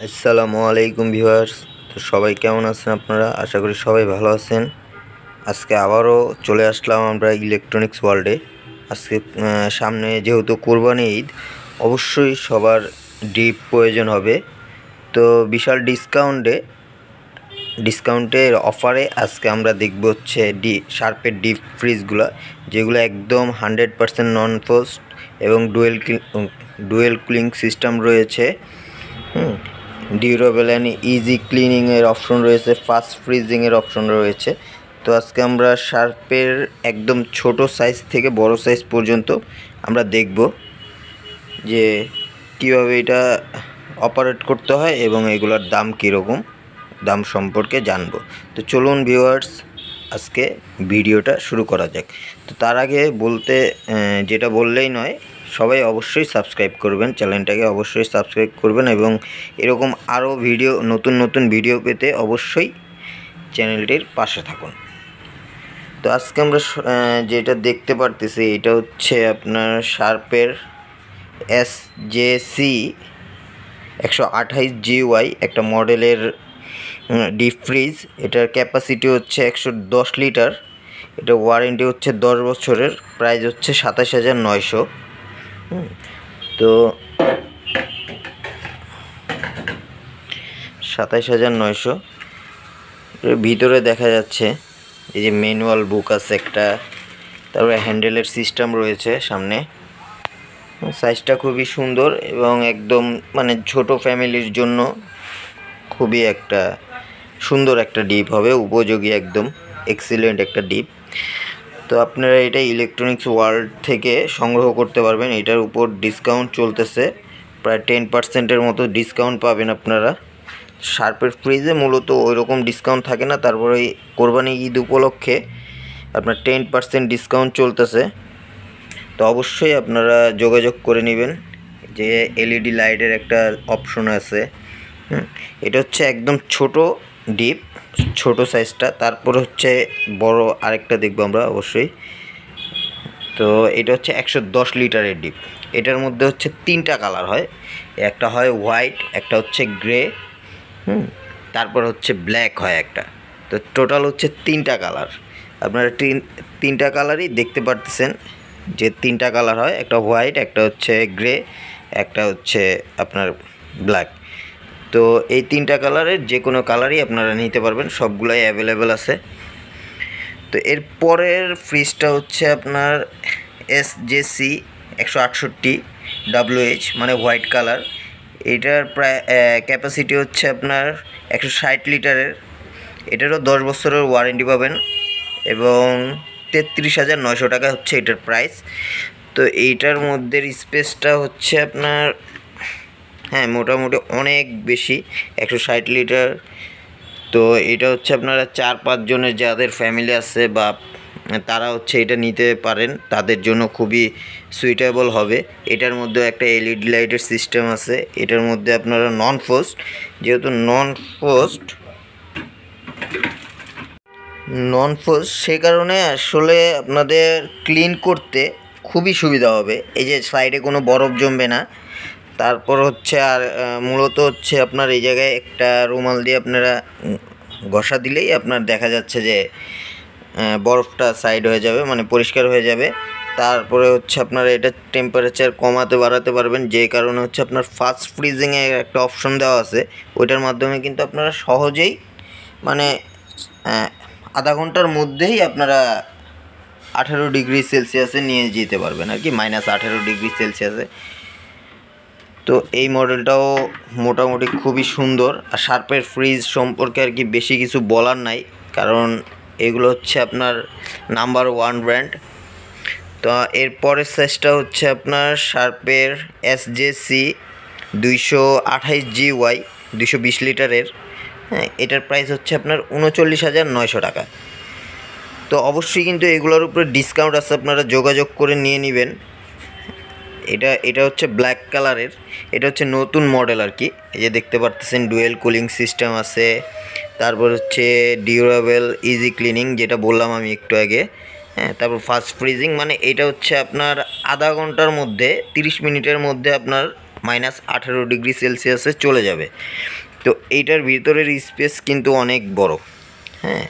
আসসালামু আলাইকুম ভিউয়ার্স। তো সবাই কেমন আছেন আপনারা? আশা করি সবাই ভালো আছেন। আজকে আবারও চলে আসলাম আমরা ইলেকট্রনিক্স ওয়ার্ল্ডে। আজকে সামনে যেহেতু কোরবানি ঈদ, অবশ্যই সবার ডিপ প্রয়োজন হবে। তো বিশাল ডিসকাউন্টের অফারে আজকে আমরা দেখব হচ্ছে শার্পের ডিপ ফ্রিজগুলো, যেগুলো একদম 100% নন ফ্রস্ট এবং ডুয়েল কুলিং সিস্টেম রয়েছে। ডিউরেবল অ্যান্ড ইজি ক্লিনিংয়ের অপশন রয়েছে, ফাস্ট ফ্রিজিংয়ের অপশন রয়েছে। তো আজকে আমরা শার্পের একদম ছোট সাইজ থেকে বড় সাইজ পর্যন্ত আমরা দেখব যে কীভাবে এটা অপারেট করতে হয় এবং এগুলোর দাম কীরকম, দাম সম্পর্কে জানবো। তো চলুন ভিউয়ার্স, আজকে ভিডিওটা শুরু করা যাক। তো তার আগে যেটা বললেই নয়, সবাই অবশ্যই সাবস্ক্রাইব করবেন, চ্যানেলটাকে অবশ্যই সাবস্ক্রাইব করবেন এবং এরকম আরও নতুন ভিডিও পেতে অবশ্যই চ্যানেলটির পাশে থাকুন। তো আজকে আমরা যেটা দেখতে পারতেছি, এটা হচ্ছে আপনার শার্পের SJC 128GY একটা মডেলের ডিপ ফ্রিজ। এটার ক্যাপাসিটি হচ্ছে 110 লিটার। এটা ওয়ারেন্টি হচ্ছে 10 বছরের। প্রাইস হচ্ছে 27,900। তো 27,900 এর ভিতরে দেখা যাচ্ছে এই যে ম্যানুয়াল বুক আছে একটা, তারপরে হ্যান্ডেলের সিস্টেম রয়েছে সামনে। সাইজটা খুবই সুন্দর এবং একদম মানে ছোট ফ্যামিলির জন্য খুবই একটা সুন্দর একটা ডিপ হবে, উপযোগী, একদম এক্সিলেন্ট একটা ডিপ। তো আপনারা এটা ইলেকট্রনিক্স ওয়ার্ল্ড থেকে সংগ্রহ করতে পারবেন। এটার উপর ডিসকাউন্ট চলতেছে, প্রায় 10%-এর মতো ডিসকাউন্ট পাবেন আপনারা। শার্পের ফ্রিজে মূলত ওই রকম ডিসকাউন্ট থাকে না, তারপরে কোরবানি ঈদ উপলক্ষে আপনার 10% ডিসকাউন্ট চলতেছে। তো অবশ্যই আপনারা যোগাযোগ করে নেবেন। যে LED লাইটের একটা অপশন আছে, এটা হচ্ছে একদম ছোট ডিপ, ছোট সাইজটা। তারপর হচ্ছে বড় আরেকটা দেখবো আমরা অবশ্যই। তো এটা হচ্ছে 110 লিটারের ডিপ। এটার মধ্যে হচ্ছে 3টা কালার হয়, একটা হয় হোয়াইট, একটা হচ্ছে গ্রে, তারপর হচ্ছে ব্ল্যাক হয় একটা। তো টোটাল হচ্ছে 3টা কালার। আপনারা তিনটা কালারই দেখতে পারতেছেন যে 3টা কালার হয়, একটা হোয়াইট, একটা হচ্ছে গ্রে, একটা হচ্ছে আপনার ব্ল্যাক। তো এই 3টা কালারের যে কোনো কালারই আপনারা নিতে পারবেন, সবগুলাই অ্যাভেলেবেল আছে। তো এর পরের ফ্রিজটা হচ্ছে আপনার SJC 168WH, মানে হোয়াইট কালার। এটার প্রায় ক্যাপাসিটি হচ্ছে আপনার 160 লিটারের। এটারও 10 বছরের ওয়ারেন্টি পাবেন এবং 33,900 টাকা হচ্ছে এটার প্রাইস। তো এইটার মধ্যে স্পেসটা হচ্ছে আপনার মোটামুটি অনেক বেশি, 160 লিটার। তো এটা হচ্ছে আপনারা 4-5 জনের যাদের ফ্যামিলি আছে বা তারা হচ্ছে এটা নিতে পারেন, তাদের জন্য খুবই সুইটেবল হবে। এটার মধ্যে একটা LED লাইটের সিস্টেম আছে। এটার মধ্যে আপনারা নন ফ্রস্ট, যেহেতু নন ফ্রস্ট সে কারণে আসলে আপনাদের ক্লিন করতে খুবই সুবিধা হবে। এই যে সাইডে কোনো বরফ জমবে না। তারপর হচ্ছে আর মূলত হচ্ছে আপনার এই জায়গায় একটা রুমাল দিয়ে আপনারা ঘষা দিলেই আপনার দেখা যাচ্ছে যে বরফটা সাইড হয়ে যাবে, মানে পরিষ্কার হয়ে যাবে। তারপরে হচ্ছে আপনারা এটা টেম্পারেচার কমাতে বাড়াতে পারবেন, যে কারণে হচ্ছে আপনার ফাস্ট ফ্রিজিংয়ের একটা অপশন দেওয়া আছে। ওইটার মাধ্যমে কিন্তু আপনারা সহজেই মানে আধা ঘন্টার মধ্যেই আপনারা 18 ডিগ্রি সেলসিয়াসে নিয়ে যেতে পারবেন আর কি, -18 ডিগ্রি সেলসিয়াসে। তো এই মডেলটাও মোটামুটি খুবই সুন্দর। আর শার্পের ফ্রিজ সম্পর্কে আর কি বেশি কিছু বলার নাই, কারণ এগুলো হচ্ছে আপনার নাম্বার 1 ব্র্যান্ড। তো এর পরের সাইজটা হচ্ছে আপনার শার্পের SJC 228GY 220 লিটারের। এটার প্রাইস হচ্ছে আপনার 39,900 টাকা। তো অবশ্যই কিন্তু এগুলোর উপরে ডিসকাউন্ট আছে, আপনারা যোগাযোগ করে নিয়ে নেবেন। এটা হচ্ছে ব্ল্যাক কালারের। এটা হচ্ছে নতুন মডেল আর কি। এই যে দেখতে পারতেছেন ডুয়েল কুলিং সিস্টেম আছে, তারপর হচ্ছে ডিউরেবল ইজি ক্লিনিং, যেটা বললাম আমি একটু আগে। তারপর ফাস্ট ফ্রিজিং, মানে এটা হচ্ছে আপনার আধা ঘন্টার মধ্যে 30 মিনিটের মধ্যে আপনার -18 ডিগ্রি সেলসিয়াসে চলে যাবে। তো এইটার ভিতরের স্পেস কিন্তু অনেক বড়। হ্যাঁ,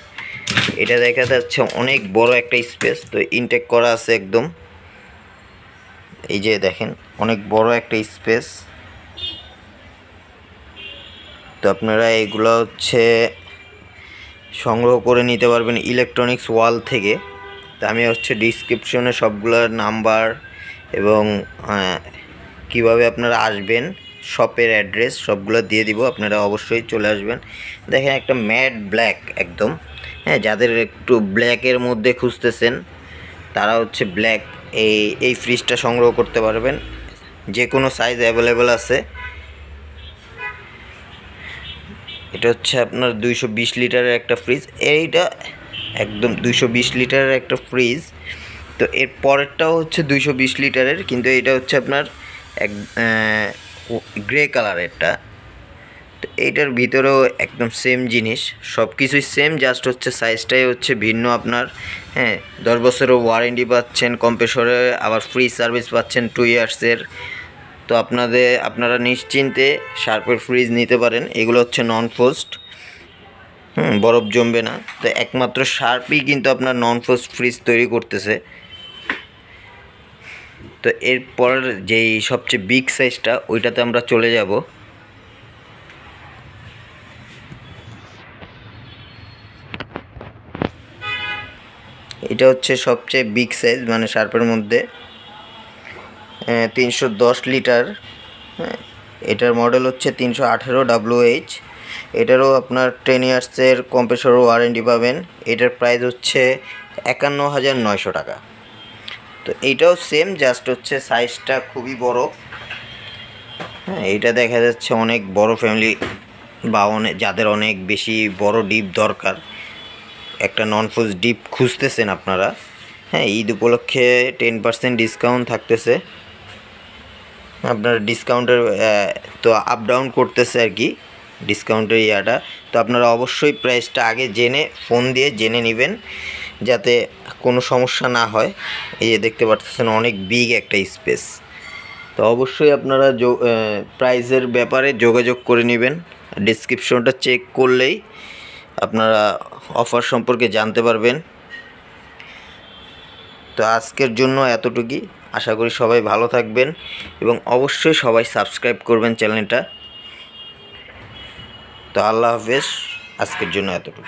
এটা দেখা যাচ্ছে অনেক বড় একটা স্পেস। তো ইনটেক করা আছে একদম, এই যে দেখেন অনেক বড় একটা স্পেস। তো আপনারা এগুলো হচ্ছে সংগ্রহ করে নিতে পারবেন ইলেকট্রনিক্স ওয়াল থেকে। তো আমি হচ্ছে ডিসক্রিপশনে সবগুলোর নাম্বার এবং কিভাবে আপনারা আসবেন, শপের অ্যাড্রেস সবগুলো দিয়ে দিব, আপনারা অবশ্যই চলে আসবেন। দেখেন একটা ম্যাট ব্ল্যাক একদম। হ্যাঁ, যাদের একটু ব্ল্যাকের মধ্যে খুঁজতেছেন তারা হচ্ছে ব্ল্যাক এই ফ্রিজটা সংগ্রহ করতে পারবেন। যে কোনো সাইজ অ্যাভেলেবেল আছে। এটা হচ্ছে আপনার 220 লিটারের একটা ফ্রিজ। এইটা একদম 220 লিটারের একটা ফ্রিজ। তো এর পরেরটাও হচ্ছে 220 লিটারের, কিন্তু এটা হচ্ছে আপনার এক গ্রে কালারেরটা। তো এইটার ভিতরেও একদম সেম জিনিস, সব কিছুই সেম, জাস্ট হচ্ছে সাইজটাই হচ্ছে ভিন্ন আপনার। হ্যাঁ, 10 বছরের ওয়ারেন্টি পাচ্ছেন কম্প্রেসরে, আবার ফ্রি সার্ভিস পাচ্ছেন 2 ইয়ার্সের। তো আপনারা নিশ্চিন্তে শার্পের ফ্রিজ নিতে পারেন। এগুলো হচ্ছে নন ফ্রোস্ট, বরফ জমবে না। তো একমাত্র শার্পই কিন্তু আপনার নন ফ্রোস্ট ফ্রিজ তৈরি করতেছে। তো এরপর যেই সবচেয়ে বিগ সাইজটা ওইটাতে আমরা চলে যাব। এটা হচ্ছে সবচেয়ে বিগ সাইজ, মানে শার্পের মধ্যে 310 লিটার। হ্যাঁ, এটার মডেল হচ্ছে 318WH। এটারও আপনার 10 ইয়ার্সের কম্প্রেসর ওয়ারেন্টি পাবেন। এটার প্রাইস হচ্ছে 51,900 টাকা। তো এইটাও সেম, জাস্ট হচ্ছে সাইজটা খুবই বড়। হ্যাঁ, এইটা দেখা যাচ্ছে অনেক বড় ফ্যামিলি বা যাদের অনেক বেশি বড় ডিপ দরকার, একটা নন ফ্রোজ ডিপ খুঁজতেছেন আপনারা। হ্যাঁ, ঈদ উপলক্ষে 10% ডিসকাউন্ট থাকতেছে। আপনার ডিসকাউন্টের তো আপ ডাউন করতেছে আর কি ডিসকাউন্টের ইয়াটা। তো আপনারা অবশ্যই প্রাইসটা আগে ফোন দিয়ে জেনে নেবেন, যাতে কোনো সমস্যা না হয়। এই যে দেখতে পাচ্ছেন অনেক বিগ একটা স্পেস। তো অবশ্যই আপনারা প্রাইসের ব্যাপারে যোগাযোগ করে নেবেন। ডেসক্রিপশনটা চেক করলেই আপনারা অফার সম্পর্কে জানতে পারবেন। তো আজকের জন্য এতটুকুই। আশা করি সবাই ভালো থাকবেন এবং অবশ্যই সবাই সাবস্ক্রাইব করবেন চ্যানেলটা। তো আল্লাহ হাফেজ, আজকের জন্য এতটুকু।